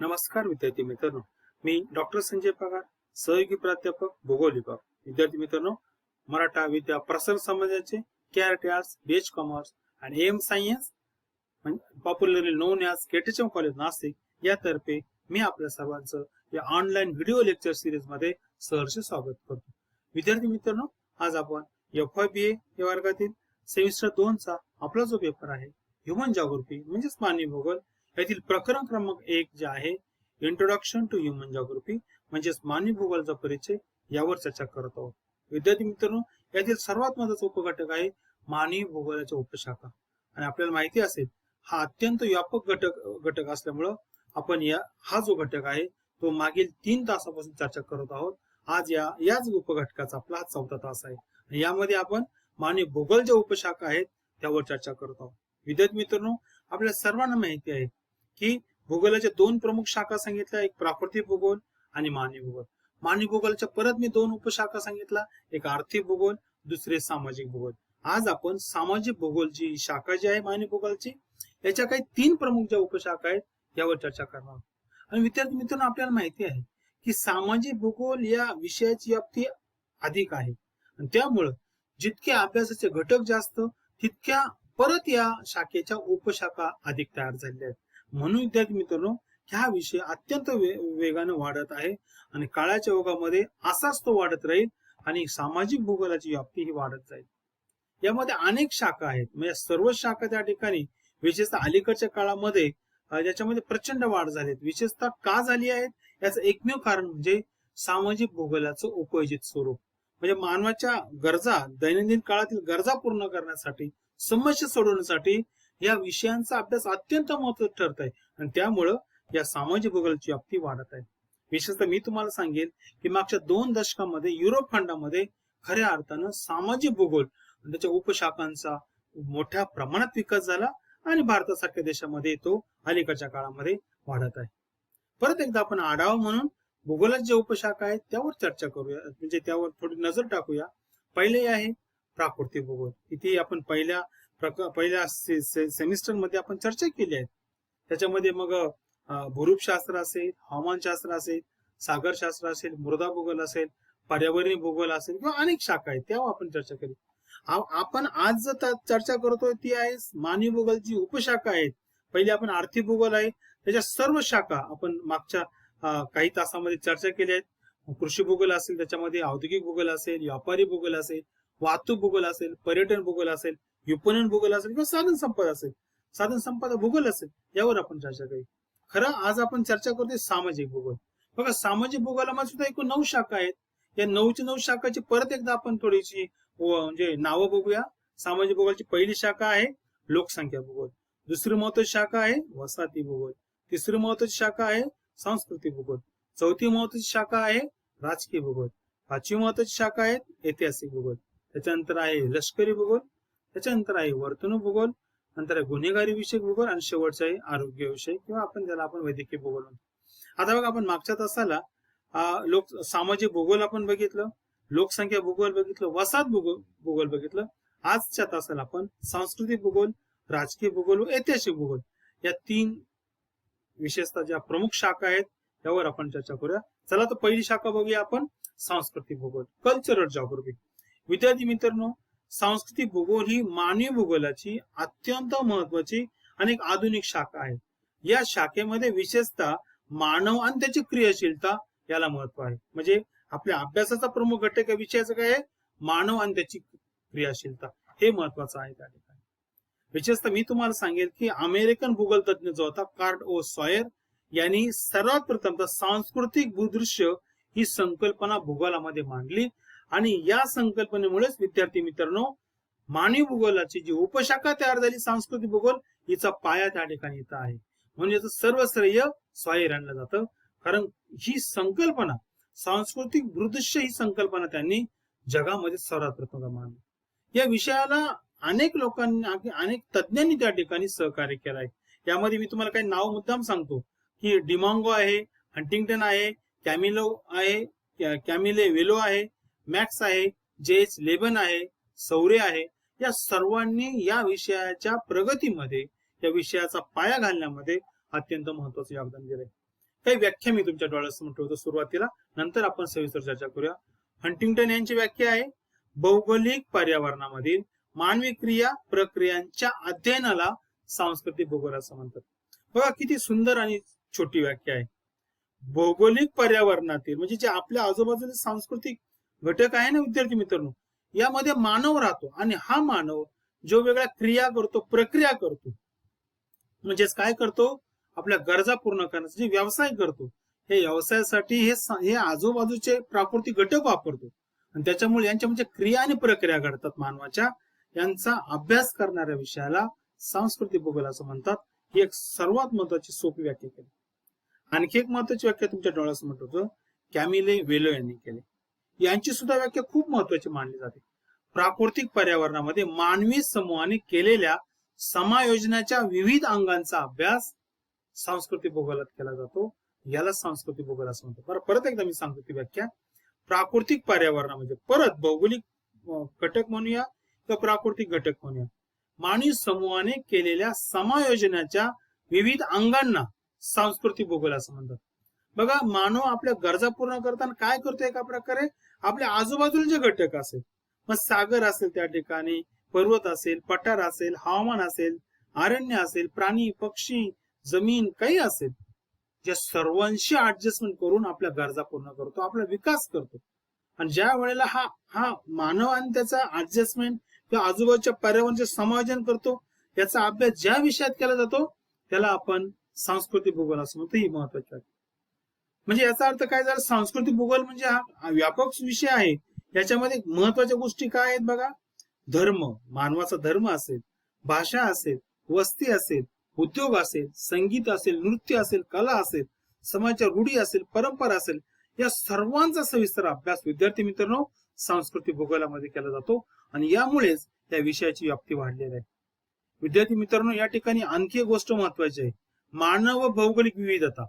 नमस्कार विद्यार्थी मित्रांनो, मी डॉक्टर संजय पगार, सहयोगी प्राध्यापक भूगोल विभाग. विद्यार्थी मित्रांनो, मराठा विद्या प्रसार समाजाचे कॅरेट आर्ट्स, बीएच कॉमर्स आणि एम science popularly known as KTM college Nashik यातर्फे मी आपल्या सर्वांचं या ऑनलाईन व्हिडिओ लेक्चर सिरीज मध्ये सहर्ष स्वागत करतो. विद्यार्थी मित्रांनो, आज आपण FYBA या वर्गातील सेमिस्टर 2 चा आपला जो पेपर आहे ह्युमन जॉग्राफी म्हणजेच मानवी भूगोल यातील प्रकरण क्रमांक 1 जे आहे इंट्रोडक्शन टू ह्युमन जॉग्राफी म्हणजेच मानवी भूगोलाचा परिचय यावर चर्चा करत आहोत. विद्यार्थी मित्रांनो, यातील सर्वात महत्त्वाचा उपघटक आहे मानवी भूगोलाच्या उपशाखा. आणि आपल्याला माहिती असेल हा अत्यंत व्यापक घटक असल्यामुळं आपण हा जो घटक आहे तो मागील 3 तासापासून चर्चा करत आहोत. आज याच उपघटकाचा आपला 4था तास आहे. यामध्ये आपण मानवी भूगोल ज्या उपशाखा आहेत त्यावर चर्चा करत आहोत. विद्यार्थी मित्रांनो, आपल्या सर्वांना माहिती आहे की भूगोलाच्या 2 प्रमुख शाखा सांगितल्या, एक प्राकृतिक भूगोल आणि मानवी भूगोल. मानवी भूगोलाच्या परत मी 2 उपशाखा सांगितल्या, एक आर्थिक भूगोल, दुसरे सामाजिक भूगोल. आज आपण सामाजिक भूगोलची शाखा जी आहे मानवी भूगोलची याच्या काही 3 प्रमुख ज्या उपशाखा आहेत यावर चर्चा करणार आहोत. आणि विद्यार्थी मित्रांनो, आपल्याला माहिती आहे की सामाजिक भूगोल या विषयाची व्याप्ती अधिक आहे आणि त्यामुळे जितके अभ्यासाचे घटक जास्त तितक्या परत या शाखेच्या उपशाखा अधिक तयार झालेल्या आहेत. म्हणून विद्यार्थी मित्रांनो, हा विषय अत्यंत वेगाने वाढत आहे आणि काळाच्या ओघामध्ये असाच तो वाढत राहील आणि सामाजिक भूगोलाची व्याप्ती ही वाढत जाईल. यामध्ये अनेक शाखा आहेत, म्हणजे सर्व शाखा त्या ठिकाणी विशेषतः अलीकडच्या काळामध्ये याच्यामध्ये प्रचंड वाढ झाली. विशेषतः का झाली आहे याचं एकमेव कारण म्हणजे सामाजिक भूगोलाचं उपयोजित स्वरूप. म्हणजे मानवाच्या गरजा, दैनंदिन काळातील गरजा पूर्ण करण्यासाठी, समस्या सोडवण्यासाठी या विषयांचा अभ्यास अत्यंत महत्त्वाचा ठरत आहे आणि त्यामुळं या सामाजिक भूगोलाची व्याप्ती वाढत आहे. विशेषतः मी तुम्हाला सांगेल की मागच्या 2 दशकामध्ये युरोप खंडामध्ये खऱ्या अर्थानं सामाजिक भूगोल आणि त्याच्या उपशाखांचा मोठ्या प्रमाणात विकास झाला आणि भारतासारख्या देशामध्ये तो अलीकडच्या काळामध्ये वाढत आहे. परत एकदा आपण आढावा म्हणून भूगोलाच्या ज्या उपशाखा आहेत त्यावर चर्चा करूया, म्हणजे त्यावर थोडी नजर टाकूया. पहिले आहे प्राकृतिक भूगोल. इथे आपण पहिल्या सेमिस्टर मध्ये आपण चर्चा केली आहे. त्याच्यामध्ये मग भूरूपशास्त्र असेल, हवामानशास्त्र असेल, सागरशास्त्र असेल, मृदा भूगोल असेल, पर्यावरणीय भूगोल असेल किंवा अनेक शाखा आहेत त्यावर आपण चर्चा केली. आपण आज चर्चा करतोय ती आहे मानवी भूगोलची उपशाखा आहेत. पहिली आपण आर्थिक भूगोल आहे, त्याच्या सर्व शाखा आपण मागच्या काही तासामध्ये चर्चा केली आहेत. कृषी भूगोल असेल, त्याच्यामध्ये औद्योगिक भूगोल असेल, व्यापारी भूगोल असेल, वाहतूक भूगोल असेल, पर्यटन भूगोल असेल, विपणन भूगोल असेल किंवा साधन संपदा असेल, साधन संपदा भूगोल असेल, यावर आपण चर्चा करू. खरं आज आपण चर्चा करतोय सामाजिक भूगोल. बघा, सामाजिक भूगोलामध्ये सुद्धा एकूण 9 शाखा आहेत. या 9 शाखाची परत एकदा आपण थोडीशी म्हणजे नावं बघूया. सामाजिक भूगोलची पहिली शाखा आहे लोकसंख्या भूगोल, दुसरी महत्वाची शाखा आहे वसाहती भूगोल, तिसरी महत्वाची शाखा आहे सांस्कृतिक भूगोल, चौथी महत्वाची शाखा आहे राजकीय भूगोल, 5वी महत्वाची शाखा आहे ऐतिहासिक भूगोल, त्याच्यानंतर आहे लष्करी भूगोल, त्याच्यानंतर आहे वर्तणूक भूगोल, नंतर आहे गुन्हेगारी विषयक भूगोल आणि शेवटचा आहे आरोग्य विषय किंवा आपण त्याला वैद्यकीय भूगोल म्हणतो. आता बघा, आपण मागच्या तासाला सामाजिक भूगोल आपण बघितलं, लोकसंख्या भूगोल बघितलं, वसाहत भूगोल बघितलं. आजच्या तासाला आपण सांस्कृतिक भूगोल, राजकीय भूगोल व ऐतिहासिक भूगोल या 3 विशेषतः ज्या प्रमुख शाखा आहेत त्यावर आपण चर्चा करूया. चला तर पहिली शाखा बघूया आपण, सांस्कृतिक भूगोल, कल्चरल जॉग्राफी. विद्यार्थी मित्रांनो, सांस्कृतिक भूगोल ही मानवी भूगोलाची अत्यंत महत्वाची आणि एक आधुनिक शाखा आहे. या शाखेमध्ये विशेषतः मानव आणि त्याची क्रियाशीलता याला महत्व आहे. म्हणजे आपल्या अभ्यासाचा प्रमुख घटक या विषयाचं काय आहे, मानव आणि त्याची क्रियाशीलता, हे महत्वाचं आहे त्या ठिकाणी. विशेषतः मी तुम्हाला सांगेल की अमेरिकन भूगोल तज्ञ जो होता कार्ट ओ सॉयर यांनी सर्वात प्रथम सांस्कृतिक भूदृश्य ही संकल्पना भूगोलामध्ये मांडली आणि या संकल्पनेमुळेच विद्यार्थी मित्रांनो, मानवी भूगोलाची जी उपशाखा तयार झाली सांस्कृतिक भूगोल, हिचा पाया त्या ठिकाणी इथं आहे. म्हणजे सर्व श्रेय सॉयर यांना जातं, कारण ही संकल्पना सांस्कृतिक भूदृश्य ही संकल्पना त्यांनी जगामध्ये सर्वात प्रथम मांडली. या विषयाला अनेक लोकांनी, अनेक तज्ञांनी त्या ठिकाणी सहकार्य केलं आहे. यामध्ये मी तुम्हाला काही नाव मुद्दाम सांगतो की डिमांगो आहे, हंटिंग्टन आहे, कॅमिलो आहे, कॅमिले वेलो आहे, मॅक्स आहे, जेच लेबन आहे, सौरे आहे. या सर्वांनी या विषयाच्या प्रगतीमध्ये, या विषयाचा पाया घालण्यामध्ये अत्यंत महत्वाचं योगदान दिलंय. काही व्याख्या मी तुमच्या डोळ्यासमोर ठेवतो सुरुवातीला, नंतर आपण सविस्तर चर्चा करूया. हंटिंग्टन यांची व्याख्या आहे, भौगोलिक पर्यावरणामधील मानवी क्रिया प्रक्रियांच्या अध्ययनाला सांस्कृतिक भूगोल असं म्हणतात. बघा किती सुंदर आणि छोटी व्याख्या आहे. भौगोलिक पर्यावरणातील म्हणजे जे आपल्या आजूबाजूचे सांस्कृतिक घटक आहे ना विद्यार्थी मित्रांनो, यामध्ये मानव राहतो आणि हा मानव जो वेगळ्या क्रिया करतो, प्रक्रिया करतो, म्हणजेच काय करतो, आपल्या गरजा पूर्ण करण्यासाठी व्यवसाय करतो. हे व्यवसायासाठी हे आजूबाजूचे प्राकृतिक घटक वापरतो आणि त्याच्यामुळे यांच्या म्हणजे क्रिया आणि प्रक्रिया घडतात मानवाच्या, यांचा अभ्यास करणाऱ्या विषयाला सांस्कृतिक भूगोल असं म्हणतात. ही एक सर्वात महत्वाची सोपी व्याख्या केली. आणखी एक महत्वाची व्याख्या तुमच्या डोळ्यासमोर ठेवतो, कॅमिले वेलो यांनी केली. यांची सुद्धा व्याख्या खूप महत्वाची मानली जाते. प्राकृतिक पर्यावरणामध्ये मानवी समूहाने केलेल्या समायोजनाच्या विविध अंगांचा अभ्यास सांस्कृतिक भूगोलात केला जातो. याला सांस्कृतिक भूगोल असं म्हणतात. परत एकदा मी सांगतो ती व्याख्या. प्राकृतिक पर्यावरण म्हणजे परत भौगोलिक घटक म्हणूया किंवा प्राकृतिक घटक म्हणूया, मानवी समूहाने केलेल्या समायोजनाच्या विविध अंगांना सांस्कृतिक भूगोल असं म्हणतात. बघा, मानव आपल्या गरजा पूर्ण करताना काय करतो, एका प्रकारे आपल्या आजूबाजूला जे घटक असेल, मग सागर असेल त्या ठिकाणी, पर्वत असेल, पठार असेल, हवामान असेल, अरण्य असेल, प्राणी पक्षी, जमीन काही असेल, या सर्वांशी ऍडजस्टमेंट करून आपल्या गरजा पूर्ण करतो, आपला विकास करतो. आणि ज्या वेळेला हा मानव आणि त्याचा ऍडजस्टमेंट किंवा आजूबाजूच्या पर्यावरणाचे समायोजन करतो, याचा अभ्यास ज्या विषयात केला जातो त्याला आपण सांस्कृतिक भूगोल असं म्हणतो. ही महत्वाची आहे. म्हणजे याचा अर्थ काय झाला, सांस्कृतिक भूगोल म्हणजे हा व्यापक विषय आहे. याच्यामध्ये महत्वाच्या गोष्टी काय आहेत बघा, धर्म, मानवाचा धर्म असेल, भाषा असेल, वस्ती असेल, उद्योग असेल, संगीत असेल, नृत्य असेल, कला असेल, समाजाच्या रूढी असेल, परंपरा असेल, या सर्वांचा सविस्तर अभ्यास विद्यार्थी मित्रांनो सांस्कृतिक भूगोलामध्ये केला जातो आणि यामुळेच या विषयाची व्याप्ती वाढलेली आहे. विद्यार्थी मित्रांनो, या ठिकाणी आणखी एक गोष्ट महत्वाची आहे, मानव व भौगोलिक विविधता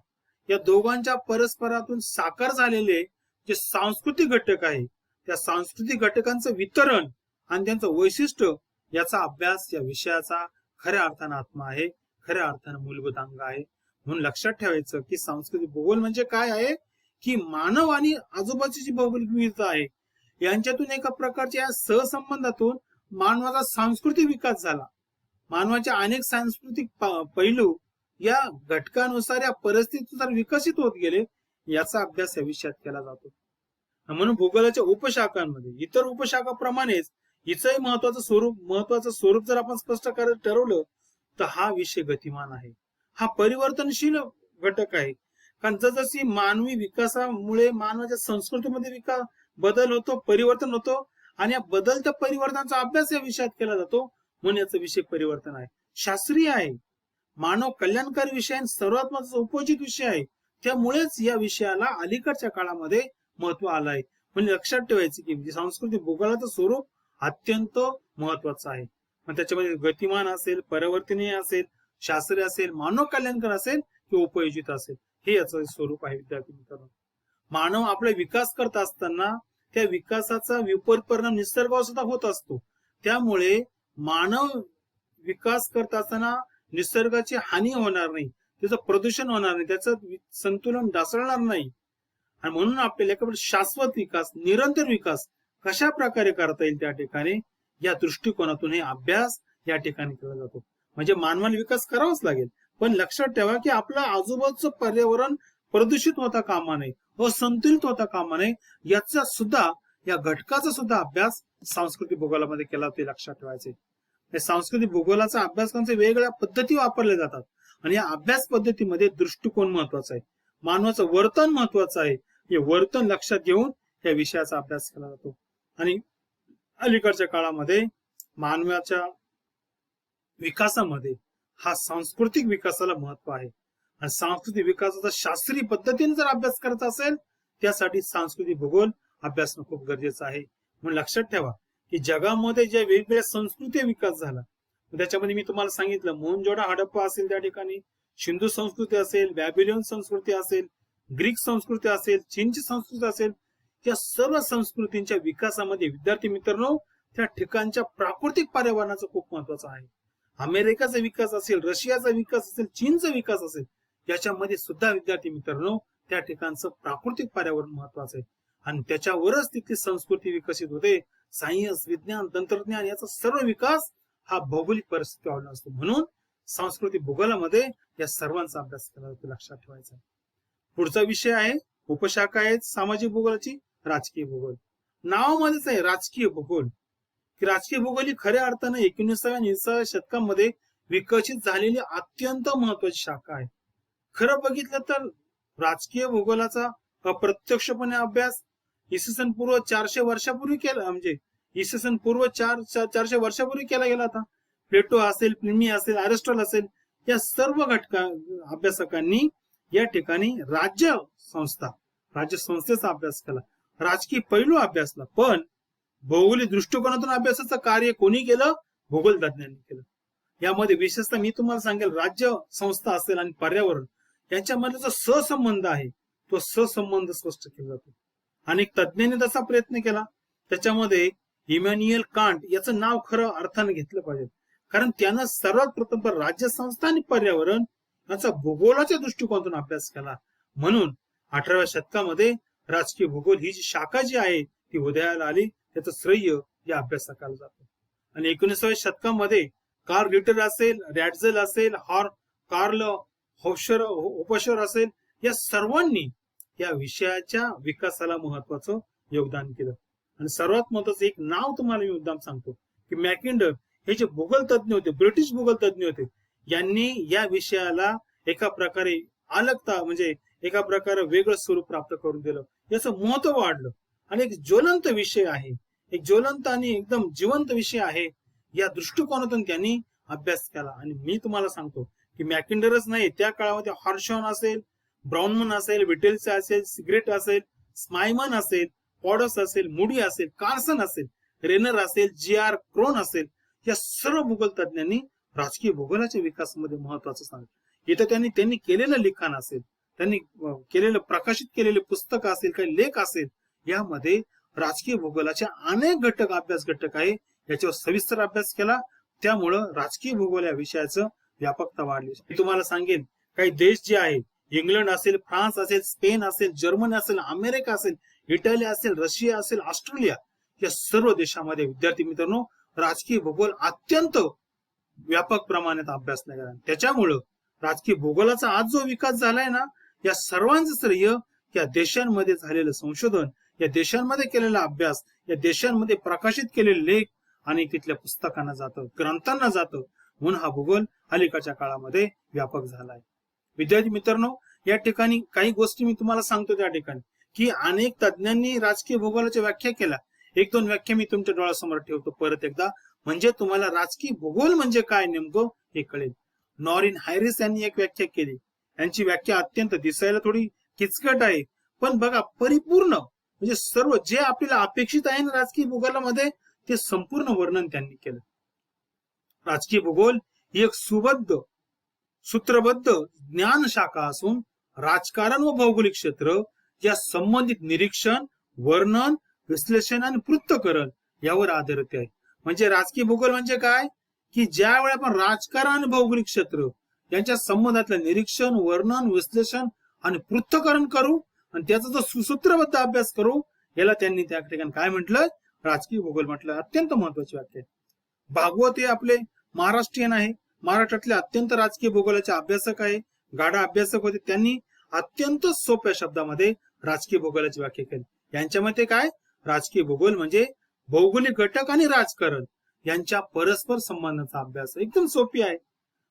या दोघांच्या परस्परातून साकार झालेले जे सांस्कृतिक घटक आहे, त्या सांस्कृतिक घटकांचं वितरण आणि त्यांचं वैशिष्ट्य याचा अभ्यास या विषयाचा खऱ्या अर्थानं आत्मा आहे, खऱ्या अर्थानं मूलभूत अंग आहे. म्हणून लक्षात ठेवायचं की सांस्कृतिक भूगोल म्हणजे काय आहे, की मानव आणि आजूबाजूची भौगोलिक विविधता आहे, यांच्यातून एका प्रकारच्या सहसंबंधातून मानवाचा सांस्कृतिक विकास झाला. मानवाच्या अनेक सांस्कृतिक पैलू या घटकानुसार या परिस्थितीनुसार विकसित होत गेले, याचा अभ्यास या विषयात केला जातो. म्हणून भूगोलाच्या उपशाखांमध्ये इतर उपशाखाप्रमाणेच हिचंही महत्वाचं स्वरूप जर आपण स्पष्ट करायचं ठरवलं तर हा विषय गतिमान आहे, हा परिवर्तनशील घटक आहे. कारण जसजशी मानवी विकासामुळे मानवाच्या संस्कृतीमध्ये बदल होतो, परिवर्तन होतो आणि या बदलत्या परिवर्तनाचा अभ्यास या विषयात केला जातो. म्हणून याचा विषय परिवर्तन आहे, शास्त्रीय आहे, मानव कल्याणकारी विषय आणि सर्वात महत्वाचा उपयोजित विषय आहे. त्यामुळेच या विषयाला अलीकडच्या काळामध्ये महत्व आलं आहे. म्हणजे लक्षात ठेवायचं की सांस्कृतिक भूगोलाचं स्वरूप अत्यंत महत्वाचं आहे. मग त्याच्यामध्ये गतिमान असेल, परिवर्तनीय असेल, शास्त्रीय असेल, मानव कल्याणकर असेल किंवा उपयोजित असेल, हे याचं स्वरूप आहे. विद्यार्थी मित्रांनो, मानव आपला विकास करत असताना त्या विकासाचा विपरीत परिणाम निसर्गावर सुद्धा होत असतो. त्यामुळे मानव विकास करत असताना निसर्गाची हानी होणार नाही, त्याचं प्रदूषण होणार नाही, त्याचं संतुलन ढासळणार नाही. आणि म्हणून आपल्याला शाश्वत विकास, निरंतर विकास कशा प्रकारे करता येईल त्या ठिकाणी या दृष्टिकोनातून हे अभ्यास या ठिकाणी केला जातो. म्हणजे मानवाला विकास करावाच लागेल, पण लक्षात ठेवा की आपलं आजूबाजूचं पर्यावरण प्रदूषित होता कामा नये, असंतुलित होता कामा नये. याचा सुद्धा, या घटकाचा सुद्धा अभ्यास सांस्कृतिक भूगोलामध्ये केला, ते लक्षात ठेवायचे. सांस्कृतिक भूगोलाचा अभ्यासकांचे वेगवेगळ्या पद्धती वापरल्या जातात आणि या अभ्यास पद्धतीमध्ये दृष्टिकोन महत्वाचा आहे, मानवाचं वर्तन महत्वाचं आहे. हे वर्तन लक्षात घेऊन या विषयाचा अभ्यास केला जातो. आणि अलीकडच्या काळामध्ये मानवाच्या विकासामध्ये हा सांस्कृतिक विकासाला महत्व आहे आणि सांस्कृतिक विकासाचा शास्त्रीय पद्धतीने जर अभ्यास करायचा असेल त्यासाठी सांस्कृतिक भूगोल अभ्यासणं खूप गरजेचं आहे. म्हणून लक्षात ठेवा की जगामध्ये ज्या वेगवेगळ्या संस्कृती विकास झाला, त्याच्यामध्ये मी तुम्हाला सांगितलं मोहनजोडा हडप्पा असेल, त्या ठिकाणी सिंधू संस्कृती असेल, बॅबिलोन संस्कृती असेल, ग्रीक संस्कृती असेल, चीनची संस्कृती असेल, त्या सर्व संस्कृतींच्या विकासामध्ये विद्यार्थी मित्रांनो त्या ठिकाणच्या प्राकृतिक पर्यावरणाचं खूप महत्वाचं आहे. अमेरिकेचा विकास असेल, रशियाचा विकास असेल, चीनचा विकास असेल, याच्यामध्ये सुद्धा विद्यार्थी मित्रांनो त्या ठिकाणचं प्राकृतिक पर्यावरण महत्वाचं आहे आणि त्याच्यावरच तिथली संस्कृती विकसित होते. सायन्स, विज्ञान, तंत्रज्ञान याचा सर्व विकास हा भौगोलिक परिस्थिती अवलंबून असतो. म्हणून सांस्कृतिक भूगोलामध्ये या सर्वांचा अभ्यास केला जातो, लक्षात ठेवायचा. पुढचा विषय आहे उपशाखा आहे सामाजिक भूगोलाची राजकीय भूगोल. नावामध्येच आहे राजकीय भूगोल. की राजकीय भूगोल ही खऱ्या अर्थाने 19व्या आणि 20व्या शतकामध्ये विकसित झालेली अत्यंत महत्वाची शाखा आहे. खरं बघितलं तर राजकीय भूगोलाचा अप्रत्यक्षपणे अभ्यास इसवी पूर्व 400 वर्षापूर्वी केला, म्हणजे इसवी पूर्व 400 वर्षापूर्वी केला गेला होता. प्लेटो असेल, प्लिनी असेल, अरिस्टॉटल असेल, या सर्व अभ्यासकांनी या ठिकाणी राज्य संस्थेचा अभ्यास केला, राजकीय पैलू अभ्यासला. पण भौगोलिक दृष्टिकोनातून अभ्यासाचं कार्य कोणी केलं? भूगोल तज्ञांनी केलं. यामध्ये विशेषतः मी तुम्हाला सांगेल राज्य संस्था असेल आणि पर्यावरण यांच्यामध्ये जो सहसंबंध आहे तो सहसंबंध स्पष्ट केला जातो. अनेक तज्ञांनी तसा प्रयत्न केला. त्याच्यामध्ये इमॅन्युएल कांट याचं नाव खरं अर्थाने घेतलं पाहिजे, कारण त्यानं सर्वात प्रथम राज्य संस्था आणि पर्यावरण याचा भूगोलाच्या दृष्टिकोनातून अभ्यास केला. म्हणून 18व्या शतकामध्ये राजकीय भूगोल ही जी शाखा जी आहे ती उदयाला आली, त्याचं श्रेय या अभ्यासकाला जातं. आणि 19व्या शतकामध्ये कार्ल रिटर असेल, रॅटझेल असेल, कार्ल होफशर असेल, या सर्वांनी या विषयाच्या विकासाला महत्वाचं योगदान केलं. आणि सर्वात महत्वाचं एक नाव तुम्हाला मी मुद्दाम सांगतो की मॅकिंडर हे जे भूगोल तज्ञ होते, ब्रिटिश भूगोल तज्ञ होते, यांनी या विषयाला एका प्रकारे अलगता म्हणजे एका प्रकारे वेगळं स्वरूप प्राप्त करून दिलं. याचं महत्व वाढलं आणि एक ज्वलंत विषय आहे, एक ज्वलंत आणि एकदम जिवंत विषय आहे, या दृष्टिकोनातून त्यांनी अभ्यास केला. आणि मी तुम्हाला सांगतो की मॅकिंडरच नाही, त्या काळामध्ये हॉर्शॉन असेल, ब्राउनमन असेल, विटेल्स असेल, सिगरेट असेल, स्मायमन असेल, पॉडस असेल, मुडी असेल, कार्सन असेल, रेनर असेल, जी.आर. क्रोन असेल, या सर्व भूगोल तज्ञांनी राजकीय भूगोलाच्या विकासामध्ये महत्वाचं सांगितलं. इथं त्यांनी केलेलं लिखाण असेल, त्यांनी केलेलं प्रकाशित केलेले पुस्तक असेल, काही लेख असेल, यामध्ये राजकीय भूगोलाचे अनेक अभ्यास घटक आहे, याच्यावर सविस्तर अभ्यास केला. त्यामुळं राजकीय भूगोल या विषयाचं व्यापकता वाढली. मी तुम्हाला सांगेन काही देश जे आहे, इंग्लंड असेल, फ्रान्स असेल, स्पेन असेल, जर्मनी असेल, अमेरिका असेल, इटली असेल, रशिया असेल, ऑस्ट्रेलिया, या सर्व देशामध्ये विद्यार्थी मित्रांनो राजकीय भूगोल अत्यंत व्यापक प्रमाणात अभ्यासला गेला. त्याच्यामुळं राजकीय भूगोलाचा आज जो विकास झालाय ना, या सर्वांचं श्रेय या देशांमध्ये झालेलं संशोधन, या देशांमध्ये केलेला अभ्यास, या देशांमध्ये प्रकाशित केलेले लेख आणि तिथल्या पुस्तकांना जातं, ग्रंथांना जातं. म्हणून हा भूगोल अलीकडच्या काळामध्ये व्यापक झालाय. विद्यार्थी मित्रांनो, या ठिकाणी काही गोष्टी मी तुम्हाला सांगतो त्या ठिकाणी की अनेक तज्ञांनी राजकीय भूगोलाच्या व्याख्या केल्या. एक दोन व्याख्या मी तुमच्या डोळ्यासमोर ठेवतो परत एकदा, म्हणजे तुम्हाला राजकीय भूगोल म्हणजे काय नेमकं हे कळेल. नॉरिन हायरिस यांनी एक व्याख्या केली. यांची व्याख्या अत्यंत दिसायला थोडी किचकट आहे, पण बघा परिपूर्ण, म्हणजे सर्व जे आपल्याला अपेक्षित आहे ना राजकीय भूगोलामध्ये ते संपूर्ण वर्णन त्यांनी केलं. राजकीय भूगोल ही एक सूत्रबद्ध ज्ञान शाखा असून राजकारण व भौगोलिक क्षेत्र या संबंधित निरीक्षण, वर्णन, विश्लेषण आणि पृथक्करण यावर आधारित आहे. म्हणजे राजकीय भूगोल म्हणजे काय की ज्या वेळी आपण राजकारण आणि भौगोलिक क्षेत्र यांच्या संबंधातलं निरीक्षण, वर्णन, विश्लेषण आणि पृथक्करण करू आणि त्याचा जो सुसूत्रबद्ध अभ्यास करू, याला त्यांनी त्या ठिकाणी काय म्हटलं? राजकीय भूगोल म्हटलं. अत्यंत महत्वाची वाक्य. भागवत हे आपले महाराष्ट्रीयन आहे, महाराष्ट्रातले अत्यंत राजकीय भूगोलाचे अभ्यासक आहे, गाढा अभ्यासक होते. त्यांनी अत्यंत सोप्या शब्दामध्ये राजकीय भूगोलाची व्याख्या केली. यांच्या मते काय? राजकीय भूगोल म्हणजे भौगोलिक घटक आणि राजकारण यांच्या परस्पर संबंधाचा अभ्यास. एकदम सोपी आहे.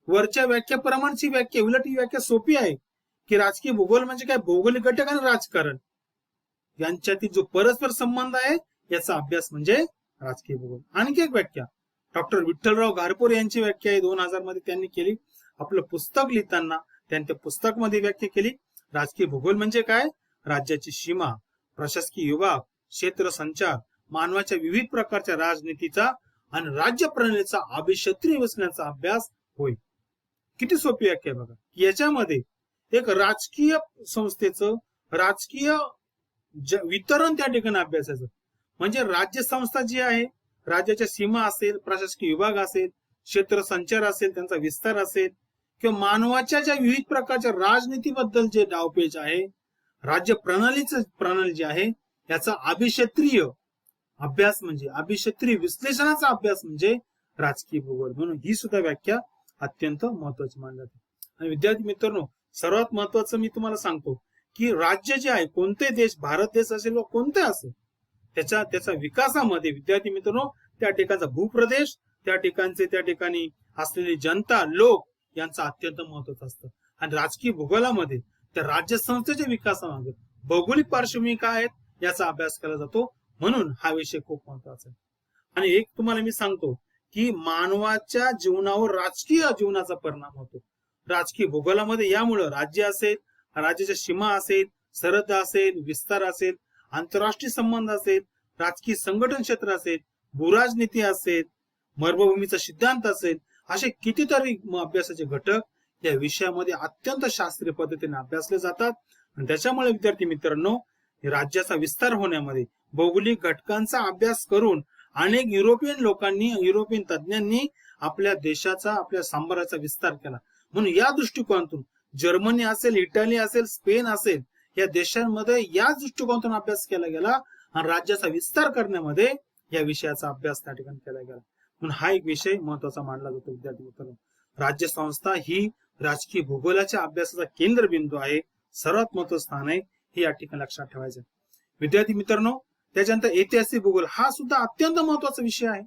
वरच्या व्याख्याप्रमाणची व्याख्या, उलट ही व्याख्या सोपी आहे की राजकीय भूगोल म्हणजे काय? भौगोलिक घटक आणि राजकारण यांच्यातील जो परस्पर संबंध आहे याचा अभ्यास म्हणजे राजकीय भूगोल. आणखी एक व्याख्या डॉक्टर विठ्ठलराव घारपुरे यांची व्याख्या आहे, 2000 मध्ये त्यांनी केली. आपलं पुस्तक लिहिताना त्यांनी त्या पुस्तक मध्ये व्याख्या केली. राजकीय भूगोल म्हणजे काय? राज्याची सीमा, प्रशासकीय विभाग, क्षेत्र संचार, मानवाच्या विविध प्रकारच्या राजनीतीचा आणि राज्य प्रणालीचा अभिक्षत्रिय व्यसनाचा अभ्यास होय. किती सोपी व्याख्या आहे बघा. याच्यामध्ये एक राजकीय संस्थेचं राजकीय वितरण त्या ठिकाणी अभ्यासाचं, म्हणजे राज्य संस्था जी आहे, राज्याच्या सीमा असेल, प्रशासकीय विभाग असेल, क्षेत्र संचार असेल, त्यांचा विस्तार असेल, किंवा मानवाच्या ज्या विविध प्रकारच्या राजनीतीबद्दल जे डावपेच आहे, राज्य प्रणाली जी आहे याचा अभिक्षेत्रीय अभ्यास म्हणजे अभिक्षेत्रीय विश्लेषणाचा अभ्यास म्हणजे राजकीय भूगोल. म्हणून ही सुद्धा व्याख्या अत्यंत महत्वाची मानली जाते. आणि विद्यार्थी मित्रांनो, सर्वात महत्वाचं मी तुम्हाला सांगतो की राज्य जे आहे, कोणते देश, भारत देश असेल व कोणते असेल, त्याच्या विकासामध्ये विद्यार्थी मित्रांनो त्या ठिकाणचा भूप्रदेश, त्या ठिकाणी असलेली जनता, लोक यांचं अत्यंत महत्वाचं असतं. आणि राजकीय भूगोलामध्ये त्या राज्य संस्थेच्या विकासामागे भौगोलिक पार्श्वभूमी काय आहेत याचा अभ्यास केला जातो. म्हणून हा विषय खूप महत्वाचा आहे. आणि एक तुम्हाला मी सांगतो की मानवाच्या जीवनावर राजकीय जीवनाचा परिणाम होतो राजकीय भूगोलामध्ये. यामुळं राज्य असेल, राज्याच्या सीमा असेल, सरहद्द असेल, विस्तार असेल, आंतरराष्ट्रीय संबंध असेल, राजकीय संघटन क्षेत्र असेल, भूराजनीती असेल, मर्मभूमीचा सिद्धांत असेल, असे कितीतरी अभ्यासाचे घटक या विषयामध्ये अत्यंत शास्त्रीय पद्धतीने अभ्यासले जातात. आणि त्याच्यामुळे विद्यार्थी मित्रांनो, राज्याचा विस्तार होण्यामध्ये भौगोलिक घटकांचा अभ्यास करून अनेक युरोपियन तज्ञांनी आपल्या देशाचा, आपल्या साम्राज्याचा विस्तार केला. म्हणून या दृष्टिकोनातून जर्मनी असेल, इटली असेल, स्पेन असेल, या देशांमध्ये याच दृष्टिकोनातून अभ्यास केला गेला आणि राज्याचा विस्तार करण्यामध्ये या विषयाचा अभ्यास त्या ठिकाणी केला गेला. म्हणून हा एक विषय महत्वाचा मानला जातो. विद्यार्थी मित्रांनो, राज्य संस्था ही राजकीय भूगोलाच्या अभ्यासाचा केंद्रबिंदू आहे, सर्वात महत्वाचं स्थान आहे, हे या ठिकाणी लक्षात ठेवायचं. विद्यार्थी मित्रांनो, त्याच्यानंतर ऐतिहासिक भूगोल हा सुद्धा अत्यंत महत्वाचा विषय आहे.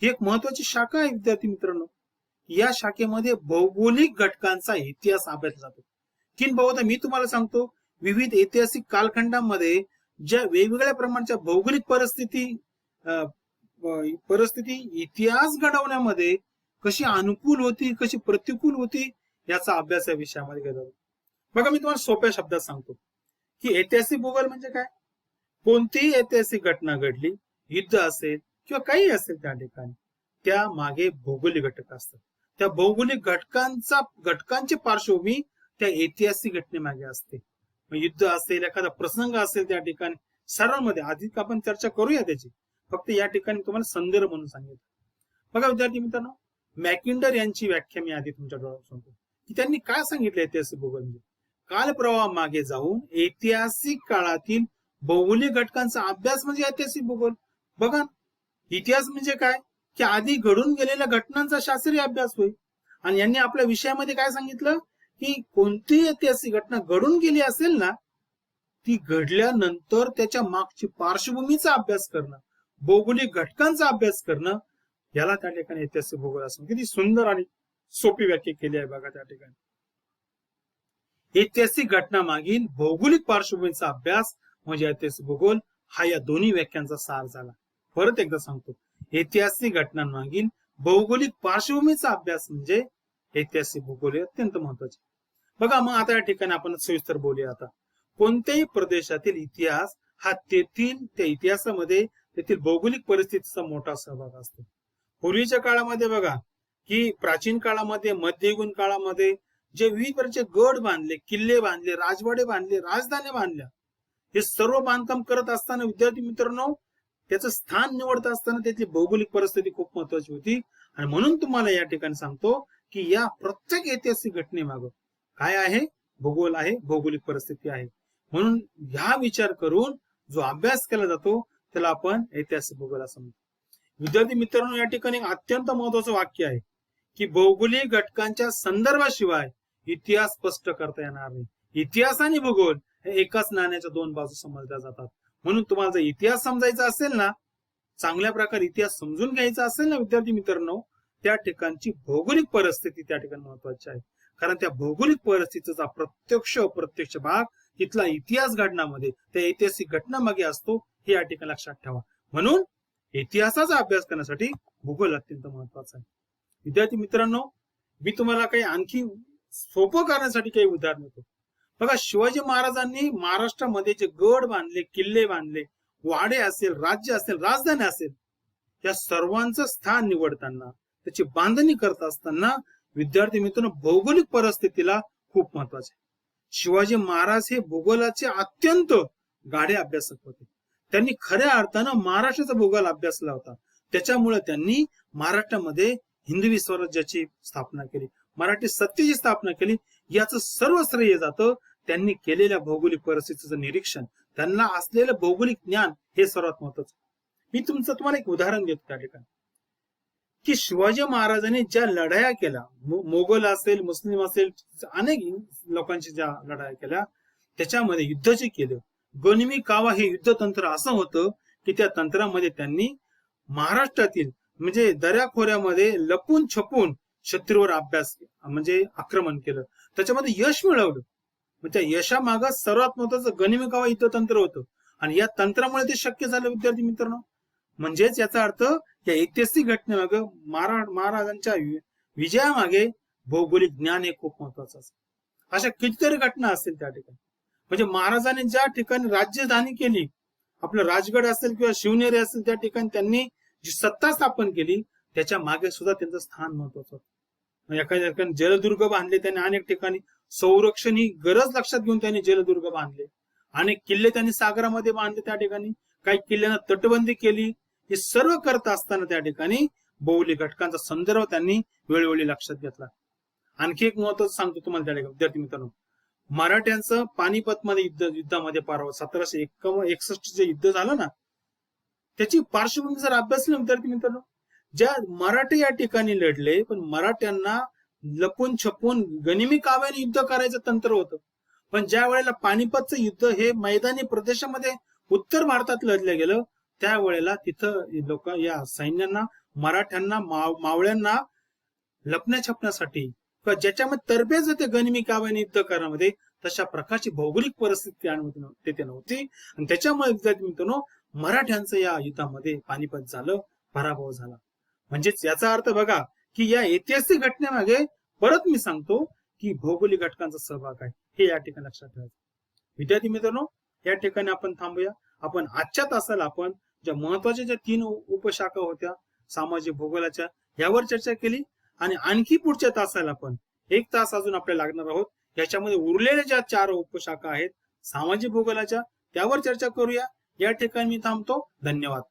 ही एक महत्वाची शाखा आहे विद्यार्थी मित्रांनो. या शाखेमध्ये भौगोलिक घटकांचा इतिहास अभ्यासला जातो. किंबहुना मी तुम्हाला सांगतो, विविध ऐतिहासिक कालखंडामध्ये ज्या वेगवेगळ्या प्रमाणच्या भौगोलिक परिस्थिती इतिहास घडवण्यामध्ये कशी अनुकूल होती, कशी प्रतिकूल होती, याचा अभ्यास या विषयामध्ये केला जातो. बघा, मी तुम्हाला सोप्या शब्दात सांगतो की ऐतिहासिक भूगोल म्हणजे काय. कोणतीही ऐतिहासिक घटना घडली, युद्ध असेल किंवा काही असेल, त्या ठिकाणी त्या मागे भौगोलिक घटक असतात. त्या भौगोलिक घटकांची पार्श्वभूमी त्या ऐतिहासिक घटनेमागे असते. युद्ध असेल, एखादा प्रसंग असेल, त्या ठिकाणी सर्वांमध्ये अधिक आपण चर्चा करूया त्याची, फक्त या ठिकाणी तुम्हाला संदर्भ म्हणून सांगितलं. बघा विद्यार्थी मित्रांनो, मॅकिंडर यांची व्याख्या मी आधी तुमच्या डोळ्यात सांगतो की त्यांनी काय सांगितलं. ऐतिहासिक भूगोल म्हणजे कालप्रवाह मागे जाऊन ऐतिहासिक काळातील भौगोलिक घटकांचा अभ्यास म्हणजे ऐतिहासिक भूगोल. बघा, इतिहास म्हणजे काय की आधी घडून गेलेल्या घटनांचा शास्त्रीय अभ्यास होईल. आणि यांनी आपल्या विषयामध्ये काय सांगितलं की कोणतीही ऐतिहासिक घटना घडून गेली असेल ना, ती घडल्यानंतर त्याच्या मागची पार्श्वभूमीचा अभ्यास करणं, भौगोलिक घटकांचा अभ्यास करणं, याला त्या ठिकाणी ऐतिहासिक भूगोल असं. किती सुंदर आणि सोपी व्याख्या केली आहे बघा त्या ठिकाणी. ऐतिहासिक घटना मागील भौगोलिक पार्श्वभूमीचा अभ्यास म्हणजे ऐतिहासिक भूगोल, हा या दोन्ही व्याख्यांचा सार झाला. परत एकदा सांगतो, ऐतिहासिक घटनांमागील भौगोलिक पार्श्वभूमीचा अभ्यास म्हणजे ऐतिहासिक भूगोल, हे अत्यंत महत्वाचे. बघा, मग आता या ठिकाणी आपण सविस्तर बोलूया. आता कोणत्याही प्रदेशातील इतिहास हा त्या इतिहासामध्ये तेथील भौगोलिक परिस्थितीचा मोठा सहभाग असतो. पूर्वीच्या काळामध्ये बघा की प्राचीन काळामध्ये, मध्ययुगीन काळामध्ये जे विविध प्रकारचे गड बांधले, किल्ले बांधले, राजवाडे बांधले, राजधानी बांधल्या, हे सर्व बांधकाम करत असताना विद्यार्थी मित्रांनो, त्याचं स्थान निवडत असताना त्याची भौगोलिक परिस्थिती खूप महत्वाची होती. आणि म्हणून तुम्हाला या ठिकाणी सांगतो की या प्रत्येक ऐतिहासिक घटनेमागं काय आहे, भूगोल आहे, भौगोलिक परिस्थिती आहे. म्हणून ह्या विचार करून जो अभ्यास केला जातो त्याला आपण ऐतिहासिक भूगोल असं म्हणतो. विद्यार्थी मित्रांनो, या ठिकाणी एक अत्यंत महत्वाचं वाक्य आहे की भौगोलिक घटकांच्या संदर्भाशिवाय इतिहास स्पष्ट करता येणार नाही. इतिहास आणि भूगोल हे एकाच नाण्याच्या दोन बाजू समजल्या जातात. म्हणून तुम्हाला जर इतिहास समजायचा असेल ना, चांगल्या प्रकारे इतिहास समजून घ्यायचा असेल ना विद्यार्थी मित्रांनो, त्या ठिकाणची भौगोलिक परिस्थिती त्या ठिकाणी महत्वाची आहे. कारण त्या भौगोलिक परिस्थितीचा प्रत्यक्ष अप्रत्यक्ष भाग तिथला इतिहास घडण्यामध्ये, त्या ऐतिहासिक घटनामागे असतो, हे या ठिकाणी लक्षात ठेवा. म्हणून इतिहासाचा अभ्यास करण्यासाठी भूगोल अत्यंत महत्वाचा आहे. विद्यार्थी मित्रांनो, मी तुम्हाला काही आणखी सोपं करण्यासाठी काही उदाहरण देतो. बघा, शिवाजी महाराजांनी महाराष्ट्रामध्ये जे गड बांधले, किल्ले बांधले, वाडे असेल, राज्य असेल, राजधानी असेल, या सर्वांचं स्थान निवडताना, त्याची बांधणी करत असताना विद्यार्थी मित्रांनो, भौगोलिक परिस्थितीला खूप महत्वाचे. शिवाजी महाराज हे भूगोलाचे अत्यंत गाढे अभ्यासक होते. त्यांनी खऱ्या अर्थानं महाराष्ट्राचा भूगोल अभ्यासला होता. त्याच्यामुळे त्यांनी महाराष्ट्रामध्ये हिंदवी स्वराज्याची स्थापना केली. मराठी सत्तेची स्थापना केली, याचं सर्व श्रेय जातं त्यांनी केलेल्या भौगोलिक परिस्थितीचं निरीक्षण, त्यांना असलेलं भौगोलिक ज्ञान, हे सर्वात महत्वाचं. मी तुम्हाला एक उदाहरण देतो त्या ठिकाणी, की शिवाजी महाराजांनी ज्या लढाया केल्या, मोगल असेल, मुस्लिम असेल, अनेक लोकांची ज्या लढाया केल्या, त्याच्यामध्ये युद्ध जे केलं, गनिमी कावा हे युद्ध तंत्र असं होतं की त्या तंत्रामध्ये त्यांनी महाराष्ट्रातील म्हणजे दऱ्याखोऱ्यामध्ये लपून छपून शत्रूवर अभ्यास म्हणजे आक्रमण केलं, त्याच्यामध्ये यश मिळवलं. त्या यशामागं सर्वात महत्वाचं गनिमी कावा युद्ध तंत्र होतं, आणि या तंत्रामुळे ते शक्य झालं विद्यार्थी मित्रांनो. म्हणजेच याचा अर्थ या ऐतिहासिक घटनेमागे महाराजांच्या विजयामागे भौगोलिक ज्ञान हे खूप महत्वाचं असतं. अशा कितीतरी घटना असतील त्या ठिकाणी. म्हणजे महाराजांनी ज्या ठिकाणी राजधानी केली, आपलं राजगड असेल किंवा शिवनेरी असेल, त्या ठिकाणी त्यांनी जी सत्ता स्थापन केली, त्याच्या मागे सुद्धा त्यांचं स्थान महत्वाचं होतं. एखाद्या ठिकाणी जलदुर्ग बांधले त्यांनी, अनेक ठिकाणी संरक्षण ही गरज लक्षात घेऊन त्यांनी जलदुर्ग बांधले, अनेक किल्ले त्यांनी सागरामध्ये बांधले, त्या ठिकाणी काही किल्ल्यांना तटबंदी केली. हे सर्व करत असताना त्या ठिकाणी भौगोलिक घटकांचा संदर्भ त्यांनी वेळोवेळी लक्षात घेतला. आणखी एक महत्वाचं सांगतो तुम्हाला त्या ठिकाणी विद्यार्थी मित्रांनो, मराठ्यांचं पानिपत मध्ये युद्धामध्ये पराभव, 1761 जे युद्ध झालं ना, त्याची पार्श्वभूमी जर अभ्यासली विद्यार्थी मित्रांनो, ज्या मराठी या ठिकाणी लढले, पण मराठ्यांना लपून छपून गनिमी काव्याने युद्ध करायचं तंत्र होतं. पण ज्या वेळेला पानिपतचं युद्ध हे मैदानी प्रदेशामध्ये उत्तर भारतात लढलं गेलं, त्यावेळेला तिथं लोक या सैन्यांना, मराठ्यांना, मावळ्यांना लपण्या छपण्यासाठी, ज्याच्यामध्ये तरबेज होते गनिमी काव्याने युद्ध करण्यामध्ये, तशा प्रकारची भौगोलिक परिस्थिती तेथे नव्हती. आणि त्याच्यामुळे विद्यार्थी मित्रांनो, मराठ्यांचं या युद्धामध्ये पानिपत झालं, पराभव झाला. म्हणजेच याचा अर्थ बघा की या ऐतिहासिक घटनेमागे परत मी सांगतो की भौगोलिक घटकांचा सहभाग आहे, हे या ठिकाणी लक्षात ठेवायचं. विद्यार्थी मित्रांनो, या ठिकाणी आपण थांबूया. आपण आजच्या तासाला आपण ज्या महत्वाच्या ज्या 3 उपशाखा होत्या सामाजिक भूगोलाच्या, यावर चर्चा केली. आणि आणखी पुढच्या तासाला आपण 1 तास अजून आपल्याला लागणार आहोत. याच्यामध्ये उरलेल्या ज्या 4 उपशाखा आहेत सामाजिक भूगोलाच्या, त्यावर चर्चा करूया. या ठिकाणी मी थांबतो. धन्यवाद.